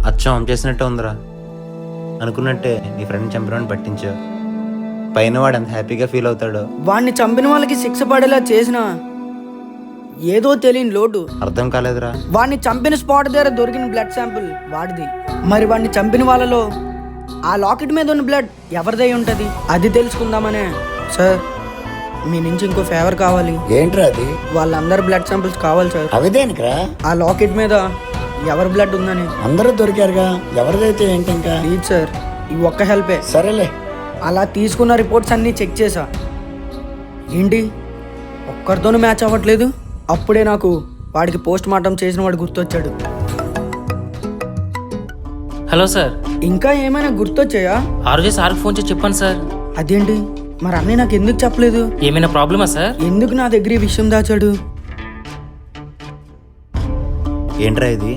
అచ్చం చేసినట్టే ఉందిరా. అనుకున్నట్టే నీ ఫ్రెండ్ చంపినవాడిని పట్టించావు. పైన వాడు ఎంత హ్యాపీగా ఫీల్ అవుతాడో. వాడిని చంపిన వాళ్ళకి శిక్ష పడేలా చేసిన ఏదో తెలియని లోటు. అర్థం కాలేదురా. వాడిని చంపిన స్పాట్ దగ్గర దొరికిన బ్లడ్ శాంపుల్ వాడిది. మరి వాడిని చంపిన వాళ్ళలో ఆ లాకెట్ మీద ఉన్న బ్లడ్ ఎవరిదై ఉంటది? అది తెలుసుకుందామనే. సార్, మీ నుంచి ఇంకో ఫేవర్ కావాలి. ఏంట్రా అది? వాళ్ళందరి బ్లడ్ శాంపిల్స్ కావాలి సార్. అవి దేనికిరా? ఆ లాకెట్ మీద ఎవరి బ్లడ్ ఉందని. అందరూ దొరికారుగా, ఎవరిదైతే ఏంటి ఇంకా. ప్లీజ్ సార్, ఈ ఒక్క హెల్పే. సరేలే. అలా తీసుకున్న రిపోర్ట్స్ అన్నీ చెక్ చేశా. ఏంటి ఒక్కరితోనూ మ్యాచ్ అవ్వట్లేదు? అప్పుడే నాకు వాడికి పోస్ట్ మార్టం చేసిన వాడు గుర్తొచ్చాడు. Hello sir. ఇంకా ఏమైనా గుర్తొచ్చాయా? ఆ రోజే సార్కి ఫోన్ చేసి చెప్పాను సార్. అదేంటి మరి అన్నీ నాకు ఎందుకు చెప్పలేదు? ఏమైనా ప్రాబ్లమా సార్? ఎందుకు నా దగ్గర ఈ విషయం దాచాడు? ఏంట్రా ఇది?